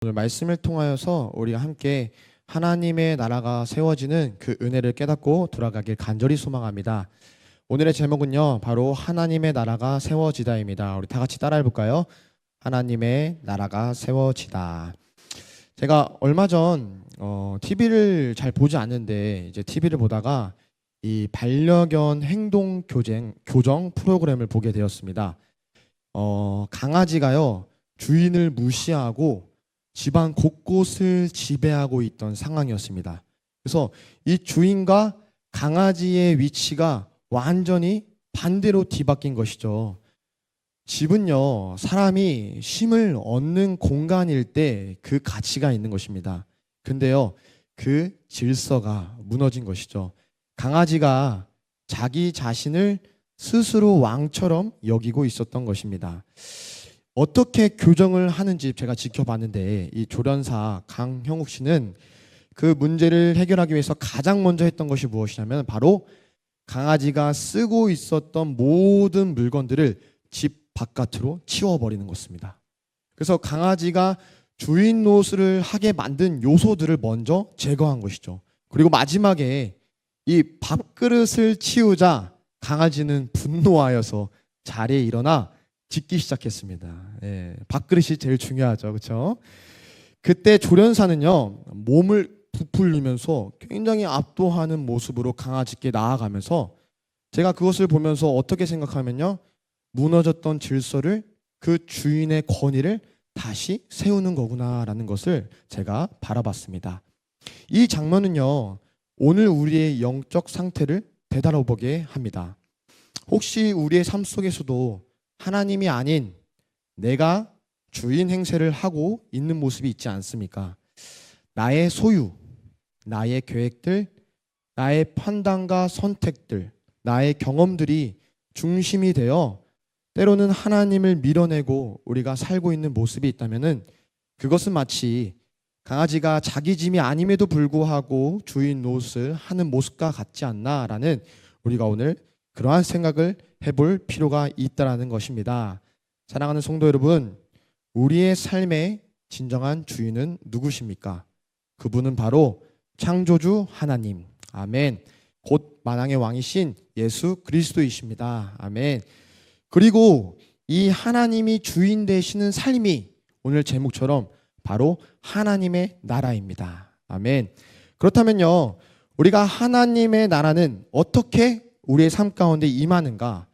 오늘 말씀을 통하여서 우리가 함께 하나님의 나라가 세워지는 그 은혜를 깨닫고 돌아가길 간절히 소망합니다. 오늘의 제목은요, 바로 하나님의 나라가 세워지다입니다. 우리 다 같이 따라해 볼까요? 하나님의 나라가 세워지다. 제가 얼마 전 TV를 잘 보지 않는데 이제 TV를 보다가 이 반려견 행동 교정 프로그램을 보게 되었습니다. 강아지가요, 주인을 무시하고 집안 곳곳을 지배하고 있던 상황이었습니다. 그래서 이 주인과 강아지의 위치가 완전히 반대로 뒤바뀐 것이죠. 집은요, 사람이 쉼을 얻는 공간일 때 그 가치가 있는 것입니다. 근데요, 그 질서가 무너진 것이죠. 강아지가 자기 자신을 스스로 왕처럼 여기고 있었던 것입니다. 어떻게 교정을 하는지 제가 지켜봤는데, 이 조련사 강형욱 씨는 그 문제를 해결하기 위해서 가장 먼저 했던 것이 무엇이냐면 바로 강아지가 쓰고 있었던 모든 물건들을 집 바깥으로 치워버리는 것입니다. 그래서 강아지가 주인 노릇을 하게 만든 요소들을 먼저 제거한 것이죠. 그리고 마지막에 이 밥그릇을 치우자 강아지는 분노하여서 자리에 일어나 짖기 시작했습니다. 밥그릇이 제일 중요하죠, 그렇죠? 그때 조련사는요, 몸을 부풀리면서 굉장히 압도하는 모습으로 강아지께 나아가면서, 제가 그것을 보면서 어떻게 생각하면요, 무너졌던 질서를, 그 주인의 권위를 다시 세우는 거구나라는 것을 제가 바라봤습니다. 이 장면은요, 오늘 우리의 영적 상태를 되돌아보게 합니다. 혹시 우리의 삶 속에서도 하나님이 아닌 내가 주인 행세를 하고 있는 모습이 있지 않습니까? 나의 소유, 나의 계획들, 나의 판단과 선택들, 나의 경험들이 중심이 되어 때로는 하나님을 밀어내고 우리가 살고 있는 모습이 있다면은, 그것은 마치 강아지가 자기 짐이 아님에도 불구하고 주인 노릇을 하는 모습과 같지 않나라는, 우리가 오늘 그러한 생각을 해볼 필요가 있다라는 것입니다. 사랑하는 성도 여러분, 우리의 삶의 진정한 주인은 누구십니까? 그분은 바로 창조주 하나님, 아멘, 곧 만왕의 왕이신 예수 그리스도이십니다. 아멘. 그리고 이 하나님이 주인 되시는 삶이 오늘 제목처럼 바로 하나님의 나라입니다. 아멘. 그렇다면요, 우리가 하나님의 나라는 어떻게 우리의 삶 가운데 임하는가?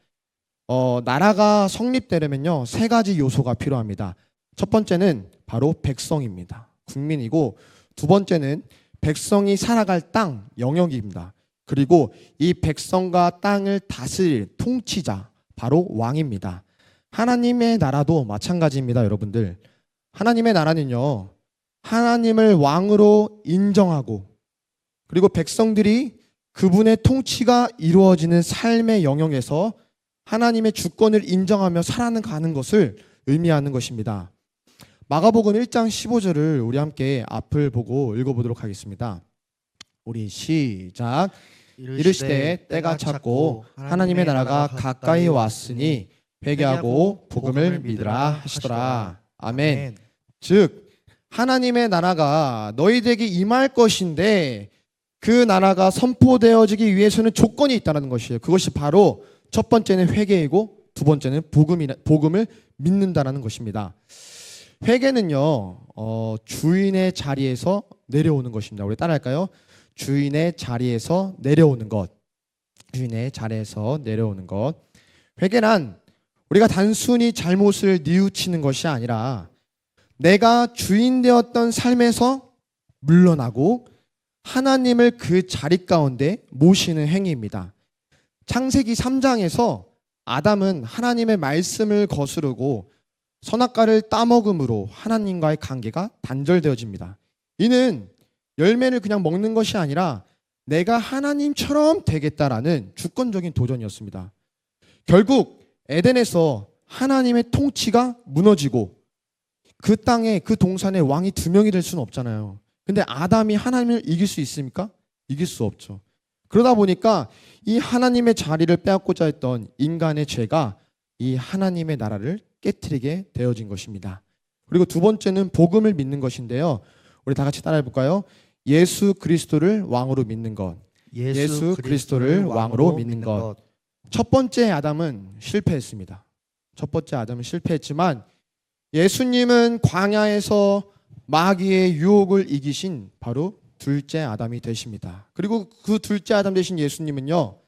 나라가 성립되려면요, 세 가지 요소가 필요합니다. 첫 번째는 바로 백성입니다. 국민이고, 두 번째는 백성이 살아갈 땅, 영역입니다. 그리고 이 백성과 땅을 다스릴 통치자, 바로 왕입니다. 하나님의 나라도 마찬가지입니다, 여러분들. 하나님의 나라는요, 하나님을 왕으로 인정하고, 그리고 백성들이 그분의 통치가 이루어지는 삶의 영역에서 하나님의 주권을 인정하며 살아가는 것을 의미하는 것입니다. 마가복음 1장 15절을 우리 함께 앞을 보고 읽어보도록 하겠습니다. 우리 시작. 이르시되 때가 찼고 하나님의 나라가 가까이 왔으니 회개하고 복음을 믿으라 하시더라. 아멘. 즉 하나님의 나라가 너희에게 임할 것인데, 그 나라가 선포되어지기 위해서는 조건이 있다는 것이에요. 그것이 바로 첫 번째는 회개이고, 두 번째는 복음을 믿는다는 것입니다. 회개는요, 주인의 자리에서 내려오는 것입니다. 우리 따라할까요? 주인의 자리에서 내려오는 것. 주인의 자리에서 내려오는 것. 회개란 우리가 단순히 잘못을 뉘우치는 것이 아니라 내가 주인 되었던 삶에서 물러나고 하나님을 그 자리 가운데 모시는 행위입니다. 창세기 3장에서 아담은 하나님의 말씀을 거스르고 선악과를 따먹음으로 하나님과의 관계가 단절되어집니다. 이는 열매를 그냥 먹는 것이 아니라 내가 하나님처럼 되겠다라는 주권적인 도전이었습니다. 결국 에덴에서 하나님의 통치가 무너지고, 그 땅에, 그 동산에 왕이 2명이 될 수는 없잖아요. 근데 아담이 하나님을 이길 수 있습니까? 이길 수 없죠. 그러다 보니까 이 하나님의 자리를 빼앗고자 했던 인간의 죄가 이 하나님의 나라를 깨트리게 되어진 것입니다. 그리고 두 번째는 복음을 믿는 것인데요. 우리 다 같이 따라해 볼까요? 예수 그리스도를 왕으로 믿는 것. 예수 그리스도를 왕으로 믿는 것. 첫 번째 아담은 실패했습니다. 첫 번째 아담은 실패했지만 예수님은 광야에서 마귀의 유혹을 이기신 바로 둘째 아담이 되십니다. 그리고 그 둘째 아담 되신 예수님은요,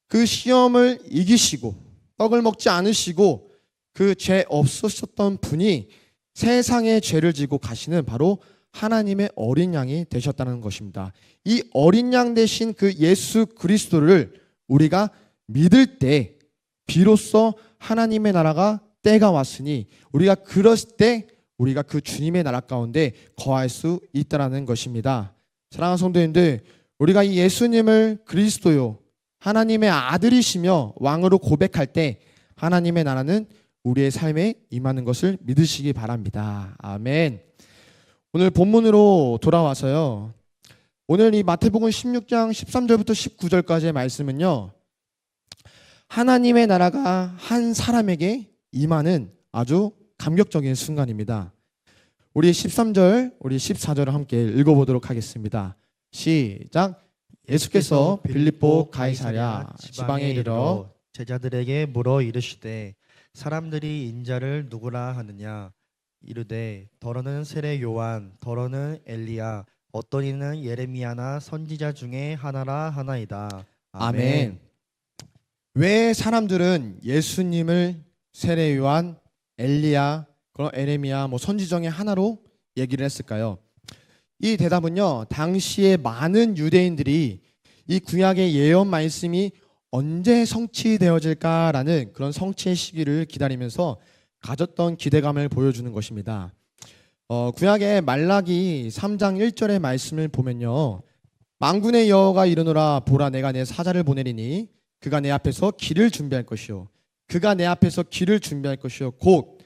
그 시험을 이기시고 떡을 먹지 않으시고 그 죄 없으셨던 분이 세상의 죄를 지고 가시는 바로 하나님의 어린 양이 되셨다는 것입니다. 이 어린 양 되신 그 예수 그리스도를 우리가 믿을 때 비로소 하나님의 나라가 때가 왔으니 우리가 그랬을 때 우리가 그 주님의 나라 가운데 거할 수 있다라는 것입니다. 사랑하는 성도님들, 우리가 이 예수님을 그리스도요 하나님의 아들이시며 왕으로 고백할 때 하나님의 나라는 우리의 삶에 임하는 것을 믿으시기 바랍니다. 아멘. 오늘 본문으로 돌아와서요, 오늘 이 마태복음 16장 13절부터 19절까지의 말씀은요, 하나님의 나라가 한 사람에게 임하는 아주 감격적인 순간입니다. 우리 13절, 우리 14절을 함께 읽어보도록 하겠습니다. 시작. 예수께서 빌립보 가이사랴 지방에 이르러 제자들에게 물어 이르시되 사람들이 인자를 누구라 하느냐. 이르되 더러는 세례 요한, 더러는 엘리야, 어떤 이는 예레미야나 선지자 중에 하나라 하나이다. 아멘. 왜 사람들은 예수님을 세례 요한, 엘리야, 그런 에레미야, 선지 중에 하나로 얘기를 했을까요? 이 대답은요, 당시에 많은 유대인들이 이 구약의 예언 말씀이 언제 성취되어질까라는 그런 성취의 시기를 기다리면서 가졌던 기대감을 보여주는 것입니다. 구약의 말라기 3장 1절의 말씀을 보면요, 만군의 여호와가 이르노라. 보라, 내가 내 사자를 보내리니 그가 내 앞에서 길을 준비할 것이요, 그가 내 앞에서 길을 준비할 것이요, 곧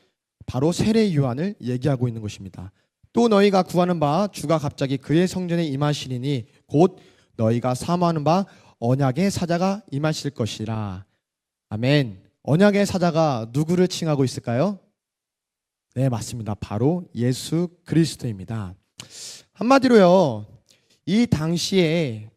바로 세례 요한을 얘기하고 있는 것입니다. 또 너희가 구하는 바 주가 갑자기 그의 성전에 임하시리니 곧 너희가 사모하는 바 언약의 사자가 임하실 것이라. 아멘. 언약의 사자가 누구를 칭하고 있을까요? 네, 맞습니다. 바로 예수 그리스도입니다. 한마디로요, 이 당시에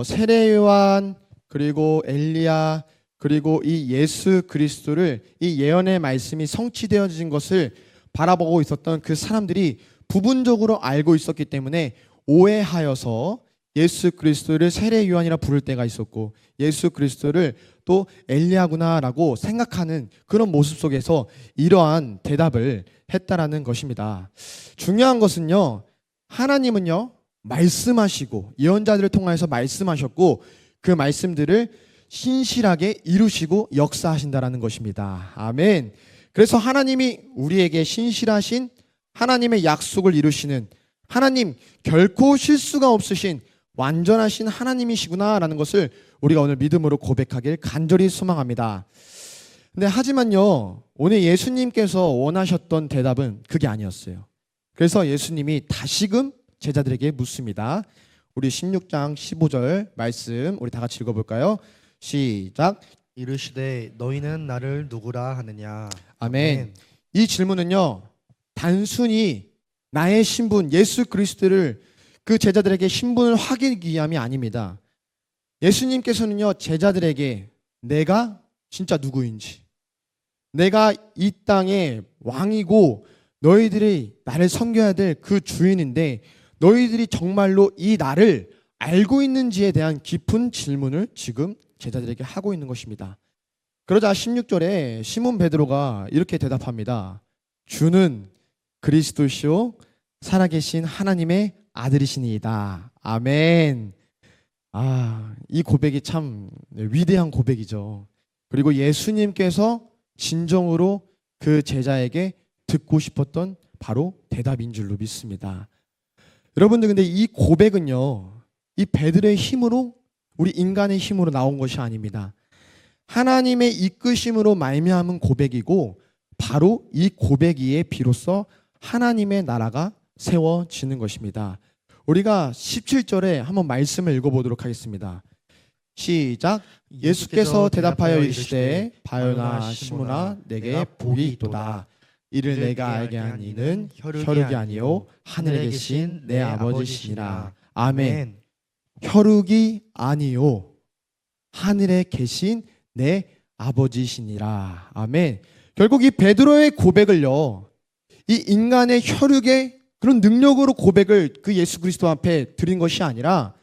세례 요한, 그리고 엘리야, 그리고 이 예수 그리스도를, 이 예언의 말씀이 성취되어진 것을 바라보고 있었던 그 사람들이 부분적으로 알고 있었기 때문에 오해하여서 예수 그리스도를 세례 요한이라 부를 때가 있었고, 예수 그리스도를 또 엘리야구나라고 생각하는 그런 모습 속에서 이러한 대답을 했다라는 것입니다. 중요한 것은요, 하나님은요 말씀하시고 예언자들을 통해서 말씀하셨고 그 말씀들을 신실하게 이루시고 역사하신다라는 것입니다. 아멘. 그래서 하나님이 우리에게 신실하신 하나님의 약속을 이루시는 하나님, 결코 실수가 없으신 완전하신 하나님이시구나라는 것을 우리가 오늘 믿음으로 고백하길 간절히 소망합니다. 근데 하지만요, 오늘 예수님께서 원하셨던 대답은 그게 아니었어요. 그래서 예수님이 다시금 제자들에게 묻습니다. 우리 16장 15절 말씀 우리 다 같이 읽어볼까요? 시작. 이르시되 너희는 나를 누구라 하느냐. 아멘. 이 질문은요, 단순히 나의 신분 예수 그리스도를 그 제자들에게 신분을 확인하기 위함이 아닙니다. 예수님께서는요, 제자들에게 내가 진짜 누구인지, 내가 이 땅의 왕이고 너희들이 나를 섬겨야 될 그 주인인데 너희들이 정말로 이 나를 알고 있는지에 대한 깊은 질문을 지금 제자들에게 하고 있는 것입니다. 그러자 16절에 시몬 베드로가 이렇게 대답합니다. 주는 그리스도시요 살아계신 하나님의 아들이시니이다. 아멘. 이 고백이 참 위대한 고백이죠. 그리고 예수님께서 진정으로 그 제자에게 듣고 싶었던 바로 대답인 줄로 믿습니다. 여러분들, 근데 이 고백은요, 이 베드로의 힘으로, 우리 인간의 힘으로 나온 것이 아닙니다. 하나님의 이끄심으로 말미암은 고백이고, 바로 이 고백 위에 비로소 하나님의 나라가 세워지는 것입니다. 우리가 17절에 한번 말씀을 읽어보도록 하겠습니다. 시작. 예수께서 대답하여 이르시되 바요나 시몬아, 내게 복이 있도다. 이를 내가 알게 한 이는 혈육이 아니요 하늘에 계신 내 아버지시니라. 아멘. 혈육이 아니요 하늘에 계신 내 아버지시니라. 아멘. 결국 이 베드로의 고백을요, 이 인간의 혈육의 그런 능력으로 고백을 그 예수 그리스도 앞에 드린 것이 아니라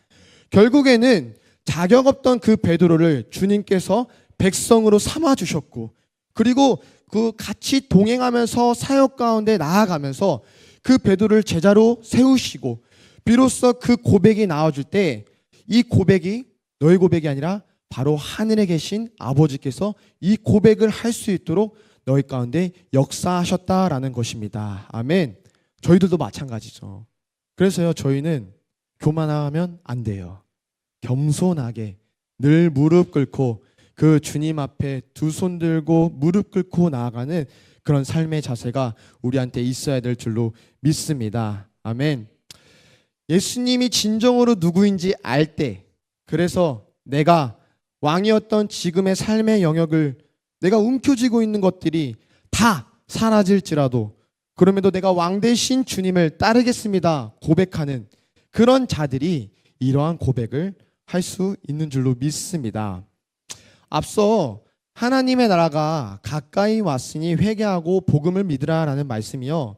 결국에는 자격 없던 그 베드로를 주님께서 백성으로 삼아 주셨고, 그리고 그 같이 동행하면서 사역 가운데 나아가면서 그 베드로를 제자로 세우시고, 비로소 그 고백이 나와줄 때 이 고백이 너의 고백이 아니라 바로 하늘에 계신 아버지께서 이 고백을 할 수 있도록 너희 가운데 역사하셨다라는 것입니다. 아멘. 저희들도 마찬가지죠. 그래서요, 저희는 교만하면 안 돼요. 겸손하게 늘 무릎 꿇고 그 주님 앞에 두 손 들고 무릎 꿇고 나아가는 그런 삶의 자세가 우리한테 있어야 될 줄로 믿습니다. 아멘. 예수님이 진정으로 누구인지 알 때, 그래서 내가 왕이었던 지금의 삶의 영역을 내가 움켜쥐고 있는 것들이 다 사라질지라도 그럼에도 내가 왕 대신 주님을 따르겠습니다 고백하는 그런 자들이 이러한 고백을 할 수 있는 줄로 믿습니다. 앞서 하나님의 나라가 가까이 왔으니 회개하고 복음을 믿으라라는 말씀이요,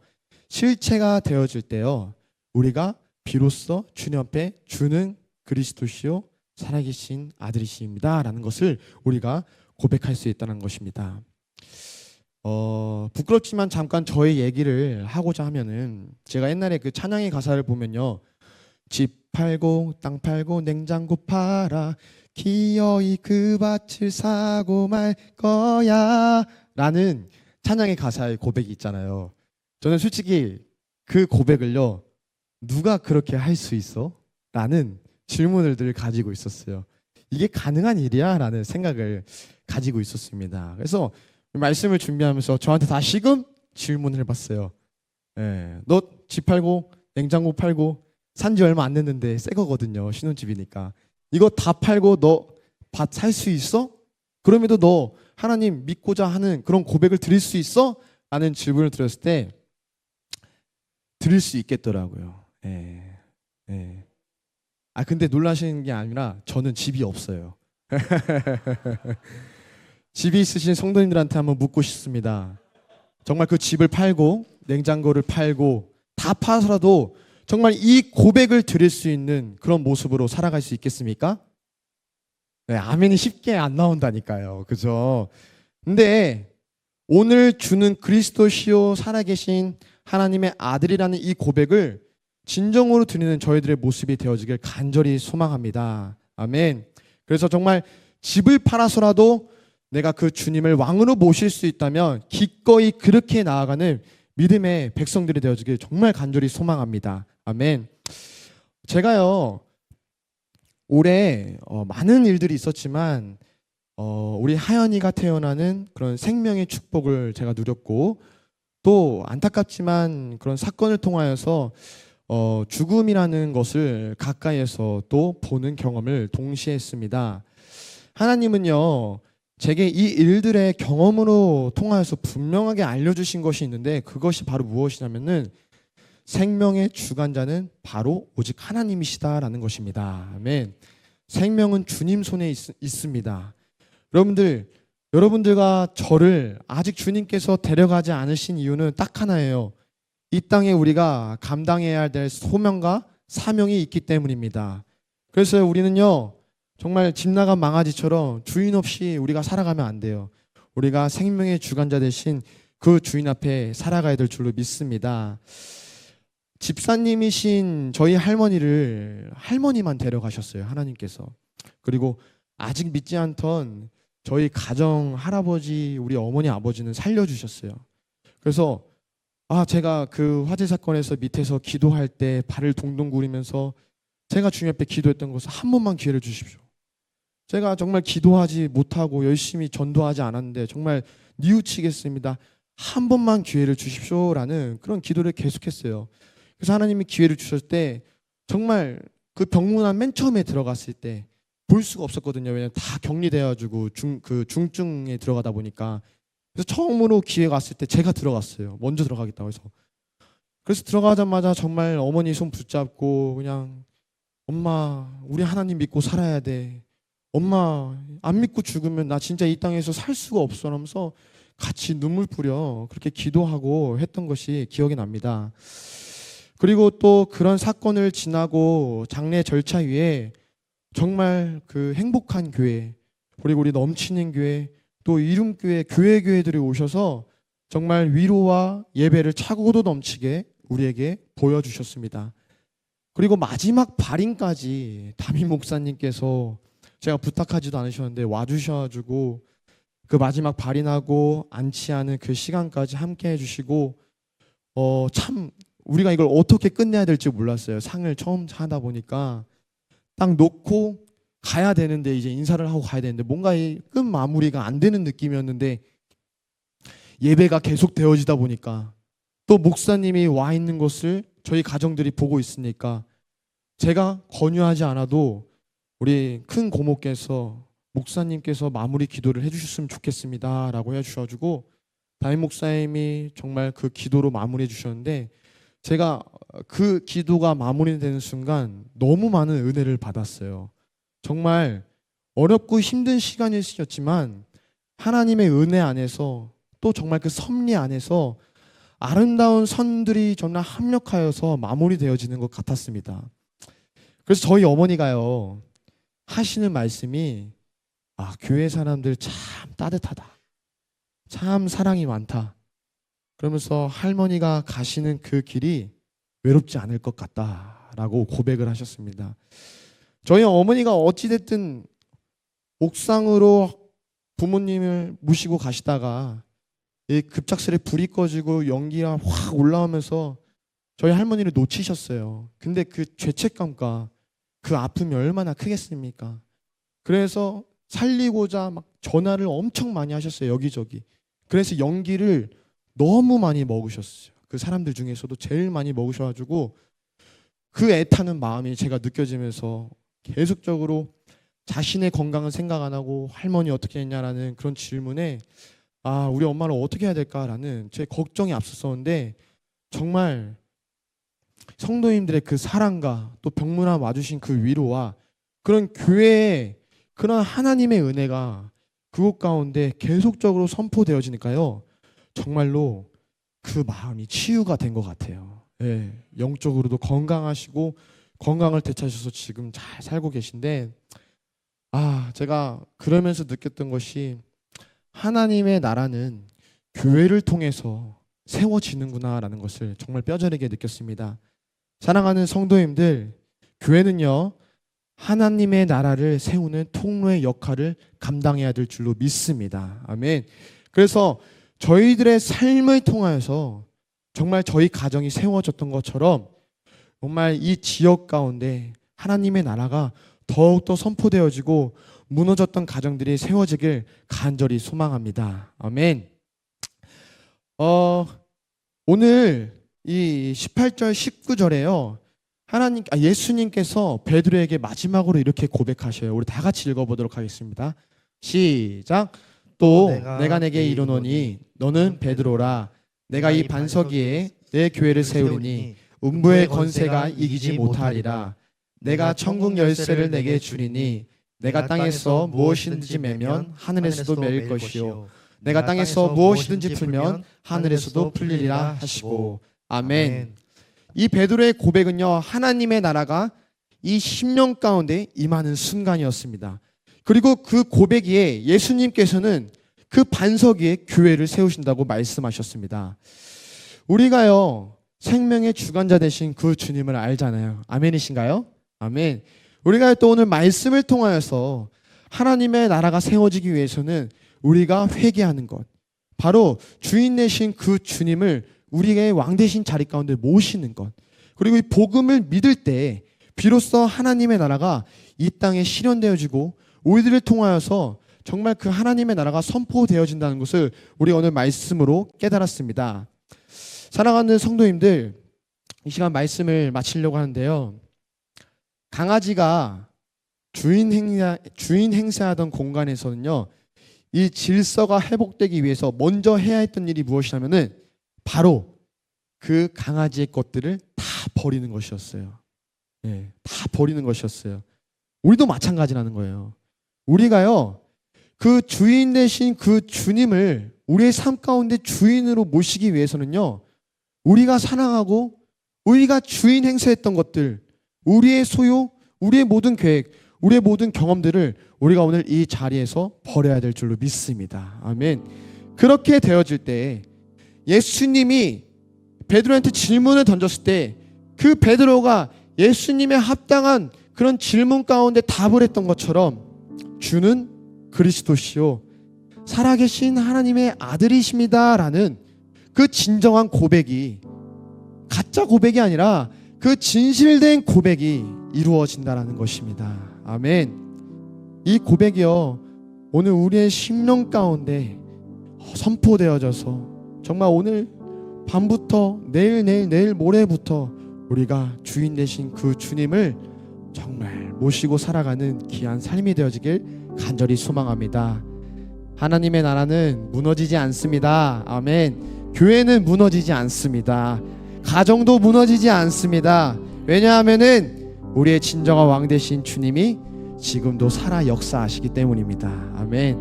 실체가 되어질 때요, 우리가 비로소 주님 앞에 주는 그리스도시요 살아계신 아들이십니다 라는 것을 우리가 고백할 수 있다는 것입니다. 부끄럽지만 잠깐 저의 얘기를 하고자 하면은, 제가 옛날에 그 찬양의 가사를 보면요, 집 팔고 땅 팔고 냉장고 팔아 기어이 그 밭을 사고 말 거야 라는 찬양의 가사의 고백이 있잖아요. 저는 솔직히 그 고백을요, 누가 그렇게 할 수 있어? 라는 질문을 늘 가지고 있었어요. 이게 가능한 일이야? 라는 생각을 가지고 있었습니다. 그래서 말씀을 준비하면서 저한테 다시금 질문을 해봤어요. 너 집 팔고 냉장고 팔고 산지 얼마 안 됐는데 새 거거든요. 신혼집이니까. 이거 다 팔고 너 밭 살 수 있어? 그럼에도 너 하나님 믿고자 하는 그런 고백을 드릴 수 있어? 라는 질문을 드렸을 때 드릴 수 있겠더라고요. 근데 놀라시는 게 아니라 저는 집이 없어요. 집이 있으신 성도님들한테 한번 묻고 싶습니다. 정말 그 집을 팔고 냉장고를 팔고 다 팔아서라도 정말 이 고백을 드릴 수 있는 그런 모습으로 살아갈 수 있겠습니까? 아멘이 쉽게 안 나온다니까요. 그죠? 근데 오늘 주는 그리스도시요 살아계신 하나님의 아들이라는 이 고백을 진정으로 드리는 저희들의 모습이 되어지길 간절히 소망합니다. 아멘. 그래서 정말 집을 팔아서라도 내가 그 주님을 왕으로 모실 수 있다면 기꺼이 그렇게 나아가는 믿음의 백성들이 되어지길 정말 간절히 소망합니다. 아멘. 제가요, 올해 많은 일들이 있었지만 우리 하연이가 태어나는 그런 생명의 축복을 제가 누렸고, 또 안타깝지만 그런 사건을 통하여서 죽음이라는 것을 가까이에서 또 보는 경험을 동시에 했습니다. 하나님은요, 제게 이 일들의 경험으로 통하여서 분명하게 알려주신 것이 있는데, 그것이 바로 무엇이냐면은 생명의 주관자는 바로 오직 하나님이시다라는 것입니다. 아멘. 생명은 주님 손에 있습니다. 여러분들과 저를 아직 주님께서 데려가지 않으신 이유는 딱 하나예요. 이 땅에 우리가 감당해야 될 소명과 사명이 있기 때문입니다. 그래서 우리는요, 정말 집 나간 망아지처럼 주인 없이 우리가 살아가면 안 돼요. 우리가 생명의 주관자 되신 그 주인 앞에 살아가야 될 줄로 믿습니다. 집사님이신 저희 할머니만 데려가셨어요, 하나님께서. 그리고 아직 믿지 않던 저희 가정 할아버지, 우리 어머니 아버지는 살려주셨어요. 그래서 제가 그 화재 사건에서 밑에서 기도할 때 발을 동동 구르면서 제가 주님 앞에 기도했던 것을 한 번만 기회를 주십시오. 제가 정말 기도하지 못하고 열심히 전도하지 않았는데 정말 뉘우치겠습니다. 한 번만 기회를 주십시오라는 그런 기도를 계속했어요. 그래서 하나님이 기회를 주셨을 때 정말 그 병문안 맨 처음에 들어갔을 때 볼 수가 없었거든요. 왜냐하면 다 격리돼가지고 중증에 들어가다 보니까. 그래서 처음으로 기회가 왔을 때 제가 들어갔어요. 먼저 들어가겠다고 해서. 그래서 들어가자마자 정말 어머니 손 붙잡고 그냥 엄마 우리 하나님 믿고 살아야 돼. 엄마 안 믿고 죽으면 나 진짜 이 땅에서 살 수가 없어 하면서 같이 눈물 뿌려 그렇게 기도하고 했던 것이 기억이 납니다. 그리고 또 그런 사건을 지나고 장례 절차 위에 정말 그 행복한 교회 그리고 우리 넘치는 교회 또 이룸교회 교회들이 오셔서 정말 위로와 예배를 차고도 넘치게 우리에게 보여주셨습니다. 그리고 마지막 발인까지 담임 목사님께서 제가 부탁하지도 않으셨는데 와주셔가지고 그 마지막 발인하고 안치하는 그 시간까지 함께 해주시고 참 우리가 이걸 어떻게 끝내야 될지 몰랐어요. 상을 처음 하다 보니까 딱 놓고 가야 되는데 이제 인사를 하고 가야 되는데 뭔가 이 끝 마무리가 안 되는 느낌이었는데 예배가 계속 되어지다 보니까 또 목사님이 와 있는 것을 저희 가정들이 보고 있으니까 제가 권유하지 않아도 우리 큰 고모께서 목사님께서 마무리 기도를 해주셨으면 좋겠습니다 라고 해주셔가지고 담임 목사님이 정말 그 기도로 마무리해 주셨는데 제가 그 기도가 마무리되는 순간 너무 많은 은혜를 받았어요. 정말 어렵고 힘든 시간이었지만 하나님의 은혜 안에서 또 정말 그 섭리 안에서 아름다운 선들이 정말 합력하여서 마무리되어지는 것 같았습니다. 그래서 저희 어머니가요 하시는 말씀이 교회 사람들 참 따뜻하다. 참 사랑이 많다. 그러면서 할머니가 가시는 그 길이 외롭지 않을 것 같다라고 고백을 하셨습니다. 저희 어머니가 어찌됐든 옥상으로 부모님을 모시고 가시다가 급작스레 불이 꺼지고 연기가 확 올라오면서 저희 할머니를 놓치셨어요. 근데 그 죄책감과 그 아픔이 얼마나 크겠습니까? 그래서 살리고자 막 전화를 엄청 많이 하셨어요. 여기저기. 그래서 연기를 너무 많이 먹으셨어요. 그 사람들 중에서도 제일 많이 먹으셔가지고 그 애타는 마음이 제가 느껴지면서 계속적으로 자신의 건강은 생각 안 하고 할머니 어떻게 했냐라는 그런 질문에 우리 엄마를 어떻게 해야 될까라는 제 걱정이 앞섰었는데 정말 성도님들의 그 사랑과 또 병문안 와주신 그 위로와 그런 교회의 그런 하나님의 은혜가 그곳 가운데 계속적으로 선포되어지니까요. 정말로 그 마음이 치유가 된 것 같아요. 예, 영적으로도 건강하시고 건강을 되찾으셔서 지금 잘 살고 계신데 제가 그러면서 느꼈던 것이 하나님의 나라는 교회를 통해서 세워지는구나라는 것을 정말 뼈저리게 느꼈습니다. 사랑하는 성도님들, 교회는요 하나님의 나라를 세우는 통로의 역할을 감당해야 될 줄로 믿습니다. 아멘. 그래서 저희들의 삶을 통하여서 정말 저희 가정이 세워졌던 것처럼 정말 이 지역 가운데 하나님의 나라가 더욱더 선포되어지고 무너졌던 가정들이 세워지길 간절히 소망합니다. 아멘. 오늘 이 18절 19절에요. 예수님께서 베드로에게 마지막으로 이렇게 고백하셔요. 우리 다 같이 읽어보도록 하겠습니다. 시작. 또 내가 내게 이르노니 너는 베드로라. 내가 이 반석 위에 내 교회를 세우리니 음부의 권세가 이기지 못하리라. 내가 천국 열쇠를 내게 주리니 내가 땅에서 무엇이든지 매면 하늘에서도 매일 것이요 내가 땅에서 무엇이든지 풀면 하늘에서도 풀리리라 하시고. 아멘. 이 베드로의 고백은요 하나님의 나라가 이 10년 가운데 임하는 순간이었습니다. 그리고 그 고백 위에 예수님께서는 그 반석 위에 교회를 세우신다고 말씀하셨습니다. 우리가요 생명의 주관자 되신 그 주님을 알잖아요. 아멘이신가요? 아멘. 우리가 또 오늘 말씀을 통하여서 하나님의 나라가 세워지기 위해서는 우리가 회개하는 것, 바로 주인 되신 그 주님을 우리의 왕 되신 자리 가운데 모시는 것, 그리고 이 복음을 믿을 때 비로소 하나님의 나라가 이 땅에 실현되어지고 우리들을 통하여서 정말 그 하나님의 나라가 선포되어진다는 것을 우리가 오늘 말씀으로 깨달았습니다. 사랑하는 성도님들, 이 시간 말씀을 마치려고 하는데요. 강아지가 주인 행세하던 공간에서는요 이 질서가 회복되기 위해서 먼저 해야 했던 일이 무엇이냐면은 바로 그 강아지의 것들을 다 버리는 것이었어요. 예, 다 버리는 것이었어요. 우리도 마찬가지라는 거예요. 우리가요, 그 주인 되신 그 주님을 우리의 삶 가운데 주인으로 모시기 위해서는요, 우리가 사랑하고 우리가 주인 행세했던 것들, 우리의 소유, 우리의 모든 계획, 우리의 모든 경험들을 우리가 오늘 이 자리에서 버려야 될 줄로 믿습니다. 아멘. 그렇게 되어질 때 예수님이 베드로한테 질문을 던졌을 때 그 베드로가 예수님의 합당한 그런 질문 가운데 답을 했던 것처럼 주는 그리스도시요 살아계신 하나님의 아들이십니다라는 그 진정한 고백이 가짜 고백이 아니라 그 진실된 고백이 이루어진다라는 것입니다. 아멘. 이 고백이요 오늘 우리의 심령 가운데 선포되어져서 정말 오늘 밤부터 내일 모레부터 우리가 주인 되신 그 주님을 정말 모시고 살아가는 귀한 삶이 되어지길 간절히 소망합니다. 하나님의 나라는 무너지지 않습니다. 아멘. 교회는 무너지지 않습니다. 가정도 무너지지 않습니다. 왜냐하면은 우리의 진정한 왕 되신 주님이 지금도 살아 역사하시기 때문입니다. 아멘.